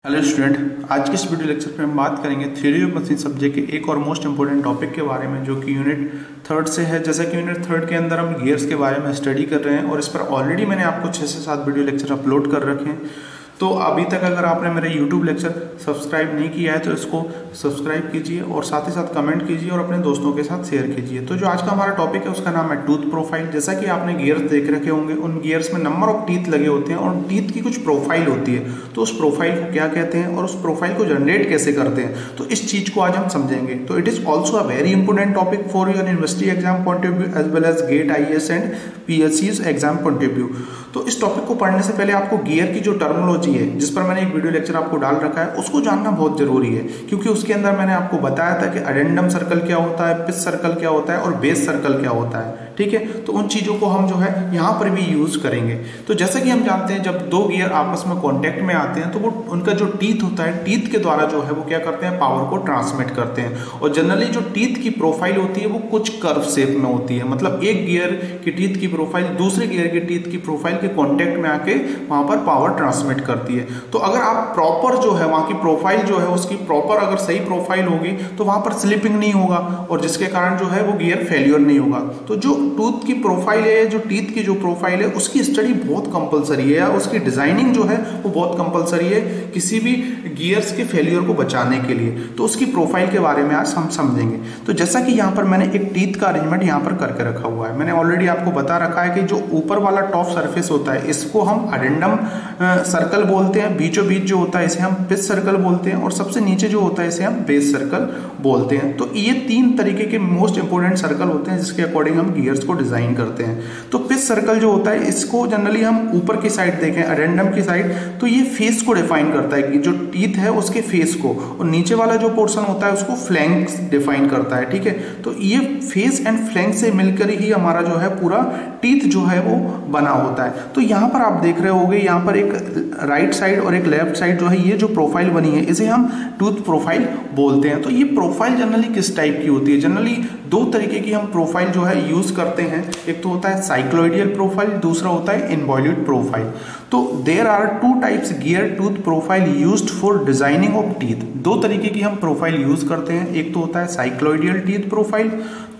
Hello student, आज के इस वीडियो लेक्चर पे हम बात करेंगे थ्योरी ऑफ मशीन सब्जेक्ट के एक और मोस्ट इंपोर्टेंट टॉपिक के बारे में, जो कि यूनिट थर्ड से है। जैसा कि यूनिट थर्ड के अंदर हम गियर्स के बारे में स्टडी कर रहे हैं और इस पर ऑलरेडी मैंने आपको 6 से 7 वीडियो लेक्चर अपलोड कर रखे हैं। तो अभी तक अगर आपने मेरे यूट्यूब लेक्चर सब्सक्राइब नहीं किया है तो इसको सब्सक्राइब कीजिए और साथ ही साथ कमेंट कीजिए और अपने दोस्तों के साथ शेयर कीजिए। तो जो आज का हमारा टॉपिक है उसका नाम है टूथ प्रोफाइल। जैसा कि आपने गियर्स देख रखे होंगे, उन गियर्स में नंबर ऑफ टीथ लगे होते हैं और टीथ की कुछ प्रोफाइल होती है। तो उस प्रोफाइल को क्या कहते हैं और उस प्रोफाइल को जनरेट कैसे करते हैं, तो इस चीज को आज हम समझेंगे। तो it is also a very important topic for your university exam point of view as well as GATE IAS and PSC's exam point of view. तो इस टॉपिक को पढ़ने से पहले आपको गियर की जो टर्मिनोलॉजी है, जिस पर मैंने एक वीडियो लेक्चर आपको डाल रखा है, उसको जानना बहुत जरूरी है, क्योंकि उसके अंदर मैंने आपको बताया था कि अडेंडम सर्कल क्या होता है, पिच सर्कल क्या होता है और बेस सर्कल क्या होता है। ठीक है, तो उन चीजों को हम जो है यहाँ पर भी यूज करेंगे। तो जैसे कि हम जानते हैं, जब दो गियर आपस में कॉन्टेक्ट में आते हैं तो वो उनका जो टीथ होता है, टीथ के द्वारा जो है वो क्या करते हैं, पावर को ट्रांसमिट करते हैं। और जनरली जो टीथ की प्रोफाइल होती है वो कुछ कर्व शेप में होती है, मतलब एक गियर की टीथ की प्रोफाइल दूसरे गियर की टीथ की प्रोफाइल के कॉन्टेक्ट में आके वहां पर पावर ट्रांसमिट करती है। तो अगर आप प्रॉपर जो है वहां की प्रोफाइल जो है उसकी प्रॉपर अगर सही प्रोफाइल होगी तो वहां पर स्लिपिंग नहीं होगा और जिसके कारण जो है वो गियर फेल्योर नहीं होगा। तो जो टूथ की प्रोफाइल है, जो टीथ की जो प्रोफाइल है, उसकी स्टडी बहुत कंपलसरी है, उसकी डिजाइनिंग जो है वो बहुत कंपलसरी है किसी भी गियर्स के फेलियर को बचाने के लिए। तो उसकी प्रोफाइल के बारे में आज हम समझेंगे। तो जैसा कि यहाँ पर मैंने एक टीथ का अरेंजमेंट यहाँ पर करके रखा हुआ है। मैंने ऑलरेडी आपको बता रखा है कि जो ऊपर वाला टॉप सरफेस होता है इसको हम अडेंडम सर्कल बोलते हैं, बीचों बीच जो होता है इसे हम पिच सर्कल बोलते हैं और सबसे नीचे जो होता है इसे हम बेस सर्कल बोलते हैं। तो ये 3 तरीके के मोस्ट इंपोर्टेंट सर्कल होते हैं जिसके अकॉर्डिंग हम गियर्स को डिजाइन करते हैं। तो पिच सर्कल जो होता है इसको जनरली हम ऊपर की साइड देखें, अडेंडम की साइड, तो ये फेस को डिफाइन करता है कि जो टीथ है उसके फेस को, और नीचे वाला जो पोर्शन होता है उसको फ्लैंक्स डिफाइन करता है। ठीक है, तो ये फेस एंड फ्लैंक से मिलकर ही हमारा जो है पूरा टीथ जो है वो बना होता है। तो यहाँ पर आप देख रहे होंगे, यहाँ पर एक राइट साइड और एक लेफ्ट साइड जो है ये जो प्रोफाइल बनी है इसे हम टूथ प्रोफाइल बोलते हैं। तो ये प्रोफाइल जनरली किस टाइप की होती है? जनरली 2 तरीके की हम प्रोफाइल जो है यूज करते हैं। एक तो होता है साइक्लोइडियल प्रोफाइल, दूसरा होता है इनवॉल्यूट प्रोफाइल। तो there are 2 types gear tooth profile used for designing of teeth. 2 तरीके की हम प्रोफाइल यूज करते हैं। एक तो होता है साइक्लोइडियल टीथ प्रोफाइल,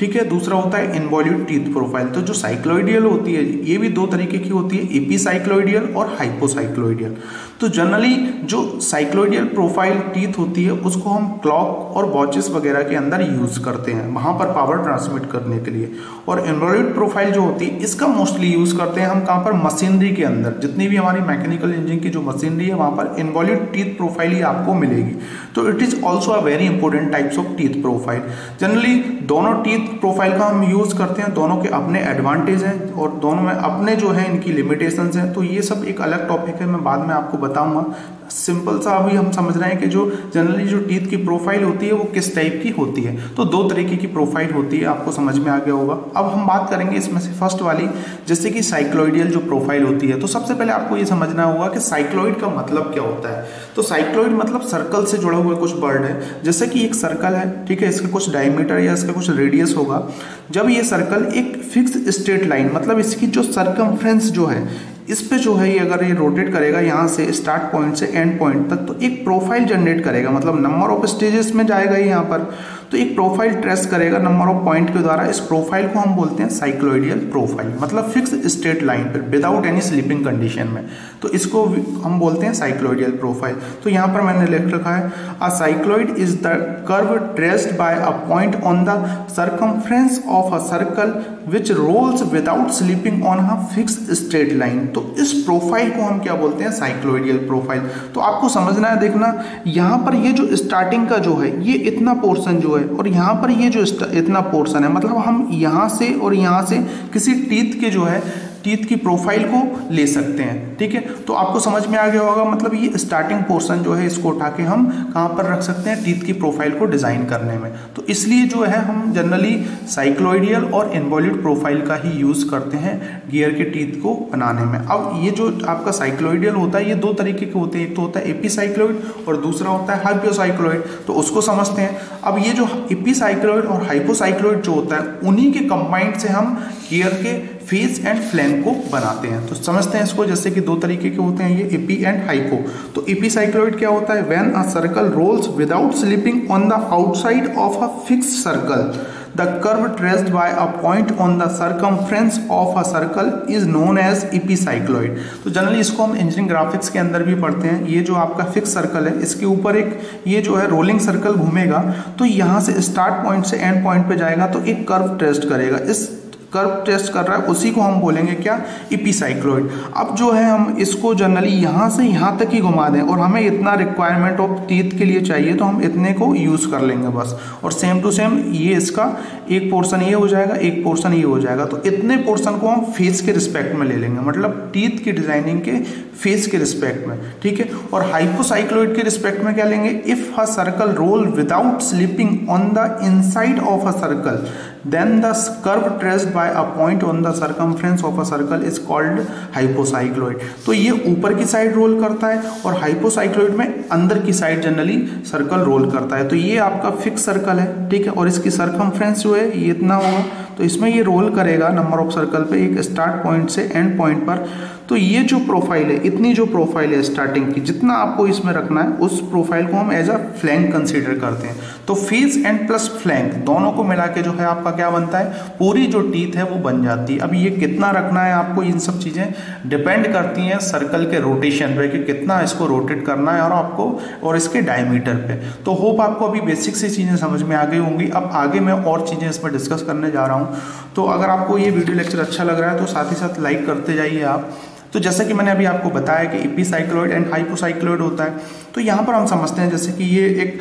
ठीक है, दूसरा होता है इनवॉल्यूट टीथ प्रोफाइल। तो जो साइक्लोइडियल होती है ये भी 2 तरीके की होती है, एपीसाइक्लोइडियल और हाइपोसाइक्लोइडियल। तो जनरली जो साइक्लोइडियल प्रोफाइल टीथ होती है उसको हम क्लॉक और वॉचेस वगैरह के अंदर यूज करते हैं वहां पर पावर ट्रांसमिट करने के लिए। और इनवॉल्यूट प्रोफाइल जो होती है इसका मोस्टली यूज करते हैं हम कहां पर, मशीनरी के अंदर। जितनी भी हमारी मैकेनिकल इंजीनियरिंग की जो मशीनरी है वहां पर इनवॉल्यूट टीथ प्रोफाइल ही आपको मिलेगी। तो it is also a very important types of teeth profile. Generally दोनों टीथ प्रोफाइल का हम यूज करते हैं, दोनों के अपने एडवांटेज हैं और दोनों में अपने जो है इनकी लिमिटेशंस हैं। तो ये सब एक अलग टॉपिक है, मैं बाद में आपको बताऊंगा। सिंपल सा अभी हम समझ रहे हैं कि जो जनरली जो टीथ की प्रोफाइल होती है वो किस टाइप की होती है। तो 2 तरीके की प्रोफाइल होती है, आपको समझ में आ गया होगा। अब हम बात करेंगे इसमें से फर्स्ट वाली, जैसे कि साइक्लोइडियल जो प्रोफाइल होती है। तो सबसे पहले आपको ये समझना होगा कि साइक्लोइड का मतलब क्या होता है। तो साइक्लोइड मतलब सर्कल से जुड़ा हुआ कुछ वर्ड है। जैसे कि एक सर्कल है, ठीक है, इसका कुछ डायमीटर या इसका कुछ रेडियस होगा। जब ये सर्कल एक फिक्स स्ट्रेट लाइन, मतलब इसकी जो सर्कमफ्रेंस जो है इस पे जो है ये अगर ये रोटेट करेगा यहाँ से स्टार्ट पॉइंट से एंड पॉइंट तक, तो एक प्रोफाइल जनरेट करेगा, मतलब नंबर ऑफ स्टेजेस में जाएगा ये यहाँ पर, तो एक प्रोफाइल ट्रेस करेगा नंबर ऑफ पॉइंट के द्वारा। इस प्रोफाइल को हम बोलते हैं साइक्लोइडियल प्रोफाइल, मतलब फिक्स स्ट्रेट लाइन पर विदाउट एनी स्लिपिंग कंडीशन में। तो इसको हम बोलते हैं साइक्लोइडियल प्रोफाइल। तो यहाँ पर मैंने लिख रखा है, a cycloid is the curve traced by a point on the circumference of a circle which rolls without slipping on a fix straight line. तो इस प्रोफाइल को हम क्या बोलते हैं, साइक्लोइडियल प्रोफाइल। तो आपको समझना है, देखना यहाँ पर ये जो स्टार्टिंग का जो है ये इतना पोर्शन जो है और यहाँ पर ये जो इतना पोर्शन है, मतलब हम यहाँ से और यहाँ से किसी टीथ के जो है टीथ की प्रोफाइल को ले सकते हैं। ठीक है, तो आपको समझ में आ गया होगा, मतलब ये स्टार्टिंग पोर्शन जो है इसको उठा के हम कहाँ पर रख सकते हैं, टीथ की प्रोफाइल को डिजाइन करने में। तो इसलिए जो है हम जनरली साइक्लोइडियल और इनवॉल्यूट प्रोफाइल का ही यूज करते हैं गियर के टीथ को बनाने में। अब ये जो आपका साइक्लोइडियल होता है ये 2 तरीके के होते हैं, एक तो होता है एपीसाइक्लोइड और दूसरा होता है हाइपोसाइक्लोइड। तो उसको समझते हैं। अब ये जो एपीसाइक्लोइड और हाइपोसाइक्लोइड जो होता है उन्हीं के कंबाइंड से हम गियर के फेस एंड फ्लैंक को बनाते हैं। तो समझते हैं इसको, जैसे कि दो तरीके के होते हैं ये, एपी एंड हाइपो। तो एपीसाइक्लॉइड क्या होता है? When a circle rolls without slipping on the outside of a fixed circle, the curve traced by a point on the circumference of a circle is known as epicycloid. तो generally इसको हम engineering graphics के अंदर भी पढ़ते हैं। ये जो आपका फिक्स सर्कल है, इसके ऊपर एक ये जो है रोलिंग सर्कल घूमेगा, तो यहाँ से स्टार्ट पॉइंट से एंड पॉइंट पे जाएगा तो एक कर्व ट्रेस्ट करेगा। इस कर्व टेस्ट कर रहा है, उसी को हम बोलेंगे क्या? एपीसाइक्लॉइड। अब जो है हम इसको जनरली यहाँ से यहाँ तक ही घुमा दें और हमें इतना रिक्वायरमेंट ऑफ टीथ के लिए चाहिए तो हम इतने को यूज़ कर लेंगे बस। और सेम टू सेम ये इसका एक पोर्शन ये हो जाएगा, एक पोर्शन ये हो जाएगा। तो इतने पोर्शन को हम फेस के रिस्पेक्ट में ले लेंगे, मतलब टीथ की डिजाइनिंग के फेस के रिस्पेक्ट में, ठीक है। और हाइपोसाइक्लॉइड के रिस्पेक्ट में क्या लेंगे? If a circle roll without slipping on the inside of a circle, then the curve traced by a point on the circumference of a circle is called hypocycloid। तो ये ऊपर की साइड रोल करता है और हाइपोसाइक्लोइड में अंदर की साइड जनरली सर्कल रोल करता है। तो ये आपका फिक्स सर्कल है, ठीक है, और इसकी सर्कमफ्रेंस जो है ये इतना होगा, तो इसमें ये रोल करेगा नंबर ऑफ सर्कल पे एक स्टार्ट पॉइंट से एंड पॉइंट पर। तो ये जो प्रोफाइल है, इतनी जो प्रोफाइल है स्टार्टिंग की, जितना आपको इसमें रखना है उस प्रोफाइल को हम एज अ फ्लैंक कंसीडर करते हैं। तो फेस एंड प्लस फ्लैंक दोनों को मिला के जो है आपका क्या बनता है? पूरी जो टीथ है वो बन जाती है। अब ये कितना रखना है आपको, इन सब चीज़ें डिपेंड करती हैं सर्कल के रोटेशन पे कि कितना इसको रोटेट करना है और आपको और इसके डायमीटर पे। तो होप आपको अभी बेसिक सी चीज़ें समझ में आ गई होंगी। अब आगे मैं और चीज़ें इसमें डिस्कस करने जा रहा हूँ। तो अगर आपको ये वीडियो लेक्चर अच्छा लग रहा है तो साथ ही साथ लाइक करते जाइए आप। तो जैसा कि मैंने अभी आपको बताया कि एपीसाइक्लॉइड एंड हाइपोसाइक्लॉइड होता है, तो यहाँ पर हम समझते हैं जैसे कि ये एक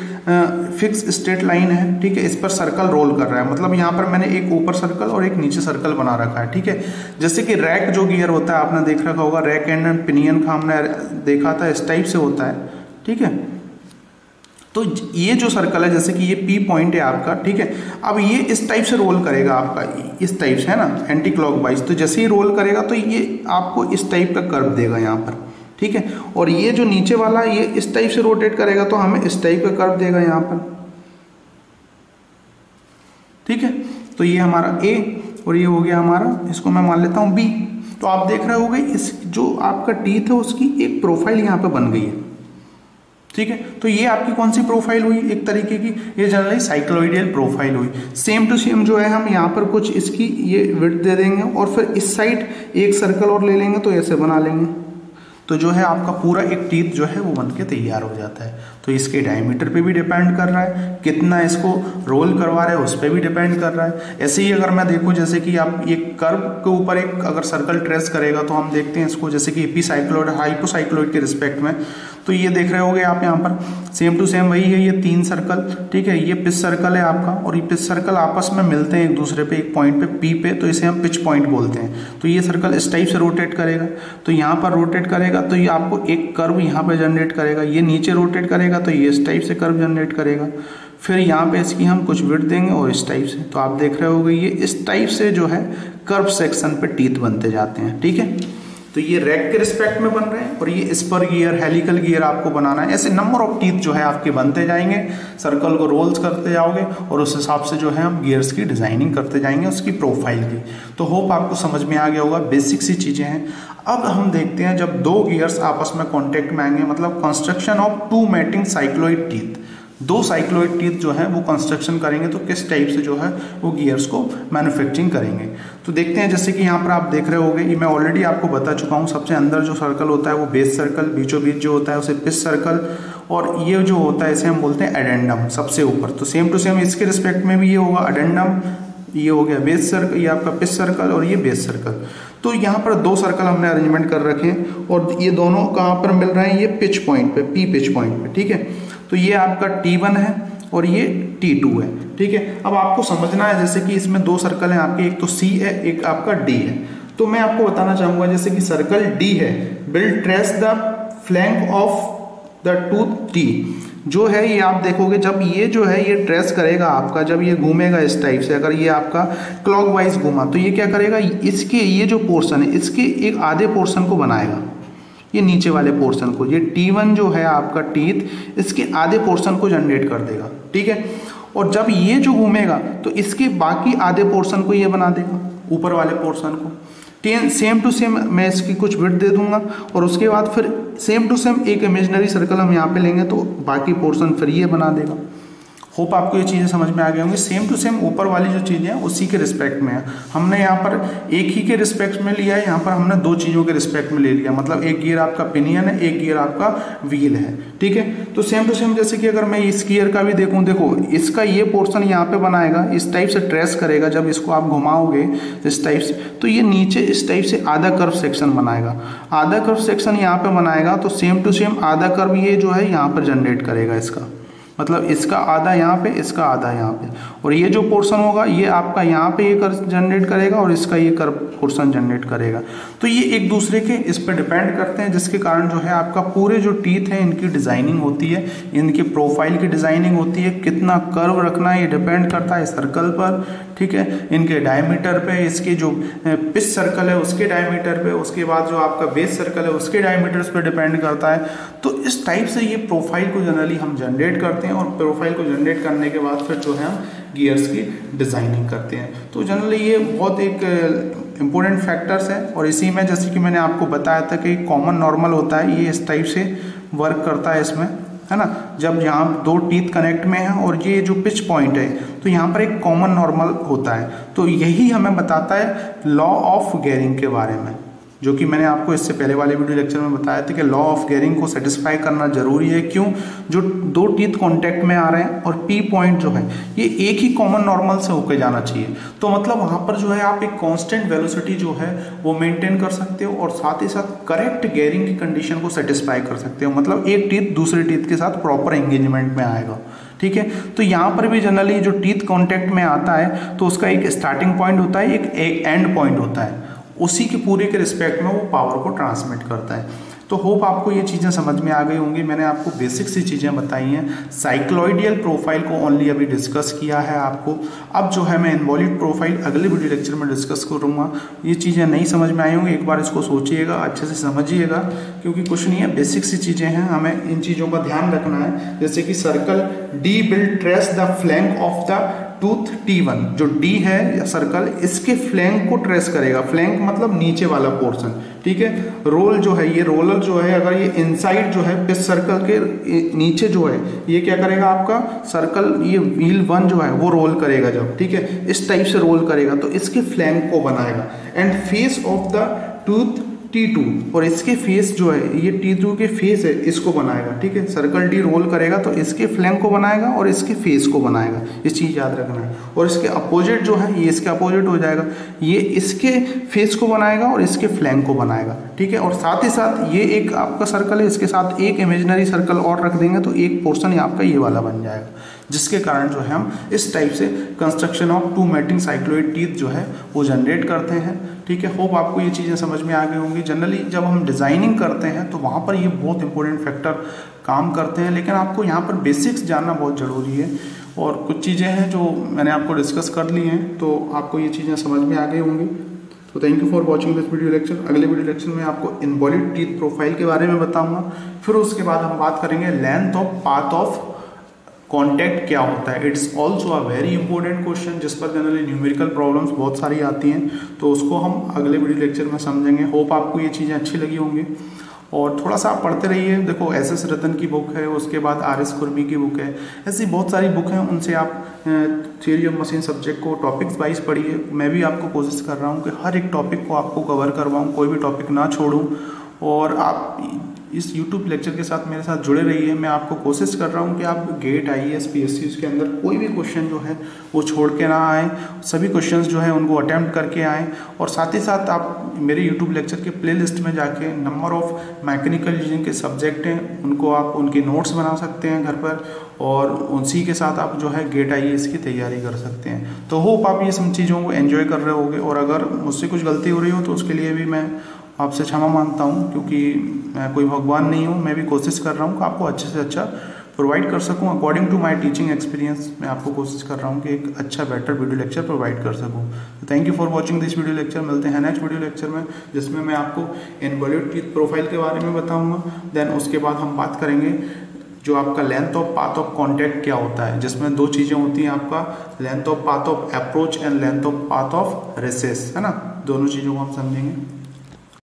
फिक्स स्ट्रेट लाइन है, ठीक है, इस पर सर्कल रोल कर रहा है। मतलब यहाँ पर मैंने एक ऊपर सर्कल और एक नीचे सर्कल बना रखा है, ठीक है। जैसे कि रैक जो गियर होता है आपने देख रखा होगा, रैक एंड पिनियन का हमने देखा था, इस टाइप से होता है, ठीक है। तो ये जो सर्कल है, जैसे कि ये पी पॉइंट है आपका, ठीक है। अब ये इस टाइप से रोल करेगा आपका, इस टाइप से है ना, एंटी क्लॉकवाइज। तो जैसे ही रोल करेगा तो ये आपको इस टाइप का कर्व देगा यहाँ पर, ठीक है। और ये जो नीचे वाला ये इस टाइप से रोटेट करेगा तो हमें इस टाइप का कर्व देगा यहाँ पर, ठीक है। तो ये हमारा ए और ये हो गया हमारा, इसको मैं मान लेता हूँ बी। तो आप देख रहे होंगे इस जो आपका टीथ है उसकी एक प्रोफाइल यहाँ पे बन गई है, ठीक है। तो ये आपकी कौन सी प्रोफाइल हुई? एक तरीके की ये जनरली साइक्लोइडियल प्रोफाइल हुई। सेम टू सेम जो है हम यहाँ पर कुछ इसकी ये विड्थ दे देंगे और फिर इस साइड एक सर्कल और ले लेंगे तो ऐसे बना लेंगे। तो जो है आपका पूरा एक टीथ जो है वो बन के तैयार हो जाता है। तो इसके डायमीटर पे भी डिपेंड कर रहा है, कितना इसको रोल करवा रहे हैं उस पर भी डिपेंड कर रहा है। ऐसे ही अगर मैं देखूँ जैसे कि आप एक कर्व के ऊपर एक अगर सर्कल ट्रेस करेगा तो हम देखते हैं इसको जैसे कि एपीसाइक्लॉइड हाइपोसाइक्लॉइड के रिस्पेक्ट में। तो ये देख रहे होगे आप यहाँ पर सेम टू सेम वही है, ये तीन सर्कल, ठीक है। ये पिच सर्कल है आपका और ये पिच सर्कल आपस में मिलते हैं एक दूसरे पे एक पॉइंट पे पी पे, तो इसे हम पिच पॉइंट बोलते हैं। तो ये सर्कल इस टाइप से रोटेट करेगा, तो यहाँ पर रोटेट करेगा तो ये आपको एक कर्व यहाँ पे जनरेट करेगा। ये नीचे रोटेट करेगा तो ये इस टाइप से कर्व जनरेट करेगा। फिर यहाँ पे इसकी हम कुछ विड्थ देंगे और इस टाइप से। तो आप देख रहे होगे ये इस टाइप से जो है कर्व सेक्शन पे टीथ बनते जाते हैं, ठीक है। तो ये रैक के रिस्पेक्ट में बन रहे हैं और ये स्पर गियर, हेलिकल गियर आपको बनाना है। ऐसे नंबर ऑफ टीथ जो है आपके बनते जाएंगे, सर्कल को रोल्स करते जाओगे और उस हिसाब से जो है हम गियर्स की डिजाइनिंग करते जाएंगे उसकी प्रोफाइल की। तो होप आपको समझ में आ गया होगा, बेसिक सी चीजें हैं। अब हम देखते हैं जब दो गियर्स आपस में कॉन्टेक्ट में आएंगे, मतलब construction of two mating cycloid teeth, दो साइक्लोइड टीथ जो है वो कंस्ट्रक्शन करेंगे तो किस टाइप से जो है वो गियर्स को मैन्युफैक्चरिंग करेंगे। तो देखते हैं जैसे कि यहाँ पर आप देख रहे होंगे, ये मैं ऑलरेडी आपको बता चुका हूँ। सबसे अंदर जो सर्कल होता है वो बेस सर्कल, बीचों बीच जो होता है उसे पिच सर्कल, और ये जो होता है इसे हम बोलते हैं एडेंडम सबसे ऊपर। तो सेम टू सेम इसके रिस्पेक्ट में भी ये होगा एडेंडम, ये हो गया बेस सर्कल, ये आपका पिच सर्कल और ये बेस सर्कल। तो यहाँ पर दो सर्कल हमने अरेंजमेंट कर रखे हैं और ये दोनों कहाँ पर मिल रहे हैं? ये पिच पॉइंट पे, पी पिच पॉइंट पे, ठीक है। तो ये आपका T1 है और ये T2 है, ठीक है। अब आपको समझना है जैसे कि इसमें दो सर्कल हैं आपके, एक तो C है एक आपका D है। तो मैं आपको बताना चाहूंगा जैसे कि सर्कल D है, will trace the flank of the tooth T, जो है ये आप देखोगे जब ये जो है ये ट्रेस करेगा आपका, जब ये घूमेगा इस टाइप से, अगर ये आपका क्लॉकवाइज घूमा तो ये क्या करेगा? इसके ये जो पोर्शन है इसके एक आधे पोर्शन को बनाएगा, ये नीचे वाले पोर्शन को। ये T1 जो है आपका टीथ इसके आधे पोर्शन को जनरेट कर देगा, ठीक है। और जब ये जो घूमेगा तो इसके बाकी आधे पोर्शन को ये बना देगा, ऊपर वाले पोर्शन को। सेम टू सेम मैं इसकी कुछ विड्थ दे दूंगा और उसके बाद फिर सेम टू सेम एक इमेजिनरी सर्कल हम यहाँ पे लेंगे तो बाकी पोर्शन फिर ये बना देगा। होप आपको ये चीज़ें समझ में आ गई होंगी। सेम टू सेम ऊपर वाली जो चीज़ें हैं उसी के रिस्पेक्ट में है। हमने यहाँ पर एक ही के रिस्पेक्ट में लिया है, यहाँ पर हमने दो चीज़ों के रिस्पेक्ट में ले लिया, मतलब एक गियर आपका पिनियन है, एक गियर आपका व्हील है, ठीक है। तो सेम टू सेम जैसे कि अगर मैं इस गियर का भी देखूँ, देखो इसका ये पोर्शन यहाँ पे बनाएगा, इस टाइप से ट्रेस करेगा, जब इसको आप घुमाओगे इस टाइप से तो ये नीचे इस टाइप से आधा कर्व सेक्शन बनाएगा, आधा कर्व सेक्शन यहाँ पे बनाएगा। तो सेम टू सेम आधा कर्व ये जो है यहाँ पर जनरेट करेगा इसका, मतलब इसका आधा यहाँ पे, इसका आधा यहाँ पे, और ये जो पोर्शन होगा ये आपका यहाँ पे ये कर्व जनरेट करेगा और इसका ये कर्व पोर्शन जनरेट करेगा। तो ये एक दूसरे के इस पर डिपेंड करते हैं, जिसके कारण जो है आपका पूरे जो टीथ है इनकी डिजाइनिंग होती है, इनकी प्रोफाइल की डिजाइनिंग होती है, कितना कर्व रखना है ये डिपेंड करता है सर्कल पर, ठीक है, इनके डायमीटर पे, इसके जो पिच सर्कल है उसके डायमीटर पे, उसके बाद जो आपका बेस सर्कल है उसके डायमीटर्स पे डिपेंड करता है। तो इस टाइप से ये प्रोफाइल को जनरली हम जनरेट करते हैं और प्रोफाइल को जनरेट करने के बाद फिर जो है हम गियर्स की डिजाइनिंग करते हैं। तो जनरली ये बहुत एक इम्पोर्टेंट फैक्टर्स है और इसी में जैसे कि मैंने आपको बताया था कि कॉमन नॉर्मल होता है, ये इस टाइप से वर्क करता है इसमें, है ना। जब यहाँ दो टीथ कनेक्ट में है और ये जो पिच पॉइंट है तो यहाँ पर एक कॉमन नॉर्मल होता है। तो यही हमें बताता है लॉ ऑफ गियरिंग के बारे में, जो कि मैंने आपको इससे पहले वाले वीडियो लेक्चर में बताया था कि लॉ ऑफ गियरिंग को सेटिस्फाई करना जरूरी है। क्यों? जो दो टीथ कांटेक्ट में आ रहे हैं और पी पॉइंट जो है ये एक ही कॉमन नॉर्मल से होकर जाना चाहिए, तो मतलब वहां पर जो है आप एक कांस्टेंट वेलोसिटी जो है वो मेंटेन कर सकते हो और साथ ही साथ करेक्ट गियरिंग की कंडीशन को सेटिस्फाई कर सकते हो, मतलब एक टीथ दूसरे टीथ के साथ प्रॉपर एंगेजमेंट में आएगा, ठीक है। तो यहाँ पर भी जनरली जो टीथ कांटेक्ट में आता है तो उसका एक स्टार्टिंग पॉइंट होता है, एक एंड पॉइंट होता है, उसी के पूरे के रिस्पेक्ट में वो पावर को ट्रांसमिट करता है। तो होप आपको ये चीज़ें समझ में आ गई होंगी। मैंने आपको बेसिक सी चीज़ें बताई हैं। साइक्लॉइडियल प्रोफाइल को ओनली अभी डिस्कस किया है आपको, अब जो है मैं इन्वॉल्यूट प्रोफाइल अगले वीडियो लेक्चर में डिस्कस करूँगा। ये चीज़ें नहीं समझ में आई होंगी, एक बार इसको सोचिएगा, अच्छे से समझिएगा, क्योंकि कुछ नहीं है, बेसिक सी चीज़ें हैं, हमें इन चीज़ों का ध्यान रखना है। जैसे कि circle D will trace the flank of the tooth T1, जो D है सर्कल इसके फ्लैंक को ट्रेस करेगा, फ्लैंक मतलब नीचे वाला पोर्शन, ठीक है। रोल जो है, ये रोलर जो है अगर ये इनसाइड जो है पिच सर्कल के नीचे जो है ये क्या करेगा, आपका सर्कल ये व्हील 1 जो है वो रोल करेगा जब, ठीक है, इस टाइप से रोल करेगा तो इसके फ्लैंक को बनाएगा। And face of the tooth T2, और इसके फेस जो है ये T2 के फेस है इसको बनाएगा, ठीक है। सर्कल D रोल करेगा तो इसके फ्लैंक को बनाएगा और इसके फेस को बनाएगा, ये चीज़ याद रखना है। और इसके अपोजिट जो है ये इसके अपोजिट हो जाएगा, ये इसके फेस को बनाएगा और इसके फ्लैंक को बनाएगा, ठीक है। और साथ ही साथ ये एक आपका सर्कल है, इसके साथ एक इमेजिनरी सर्कल और रख देंगे तो एक पोर्शन आपका ये वाला बन जाएगा, जिसके कारण जो है हम इस टाइप से construction of two mating cycloid teeth जो है वो जनरेट करते हैं, ठीक है। होप आपको ये चीज़ें समझ में आ गई होंगी। जनरली जब हम डिज़ाइनिंग करते हैं तो वहाँ पर ये बहुत इंपॉर्टेंट फैक्टर काम करते हैं, लेकिन आपको यहाँ पर बेसिक्स जानना बहुत ज़रूरी है। और कुछ चीज़ें हैं जो मैंने आपको डिस्कस कर ली हैं, तो आपको ये चीज़ें समझ में आ गई होंगी। तो thank you for watching this video lecture. अगले वीडियो लेक्चर में आपको इन्वॉल्यूट टीथ प्रोफाइल के बारे में बताऊँगा, फिर उसके बाद हम बात करेंगे length of path of contact क्या होता है। It's also a very important question, जिस पर जनरली न्यूमेरिकल प्रॉब्लम्स बहुत सारी आती हैं, तो उसको हम अगले वीडियो लेक्चर में समझेंगे। होप आपको ये चीज़ें अच्छी लगी होंगी और थोड़ा सा आप पढ़ते रहिए। देखो एस रतन की बुक है, उसके बाद RS कुर्मी की बुक है, ऐसी बहुत सारी बुक हैं, उनसे आप थ्योरी ऑफ मशीन सब्जेक्ट को टॉपिक्स वाइज पढ़िए। मैं भी आपको कोशिश कर रहा हूँ कि हर एक टॉपिक को आपको कवर करवाऊँ, कोई भी टॉपिक ना छोड़ूँ, और आप इस YouTube लेक्चर के साथ मेरे साथ जुड़े रहिए। मैं आपको कोशिश कर रहा हूं कि आप गेट IAS PSC के अंदर कोई भी क्वेश्चन जो है वो छोड़ के ना आए, सभी क्वेश्चंस जो है उनको अटेम्प्ट करके आएँ। और साथ ही साथ आप मेरे YouTube लेक्चर के प्लेलिस्ट में जाके नंबर ऑफ मैकेनिकल इंजीनियरिंग के सब्जेक्ट हैं उनको आप उनके नोट्स बना सकते हैं घर पर, और उसी के साथ आप जो है गेट IAS की तैयारी कर सकते हैं। तो होप आप ये सब चीज़ों को एंजॉय कर रहे होगे, और अगर मुझसे कुछ गलती हो रही हो तो उसके लिए भी मैं आपसे क्षमा मांगता हूँ, क्योंकि मैं कोई भगवान नहीं हूँ। मैं भी कोशिश कर रहा हूँ कि आपको अच्छे से अच्छा प्रोवाइड कर सकूँ according to my teaching experience. मैं आपको कोशिश कर रहा हूँ कि एक अच्छा बेटर वीडियो लेक्चर प्रोवाइड कर सकूँ। तो thank you for watching this video lecture. मिलते हैं नेक्स्ट वीडियो लेक्चर में, जिसमें मैं आपको इन्वॉल्यूट टीथ प्रोफाइल के बारे में बताऊँगा। देन उसके बाद हम बात करेंगे जो आपका length of path of contact क्या होता है, जिसमें दो चीज़ें होती हैं, आपका length of path of approach and length of path of recess, है ना। दोनों चीज़ों को हम समझेंगे।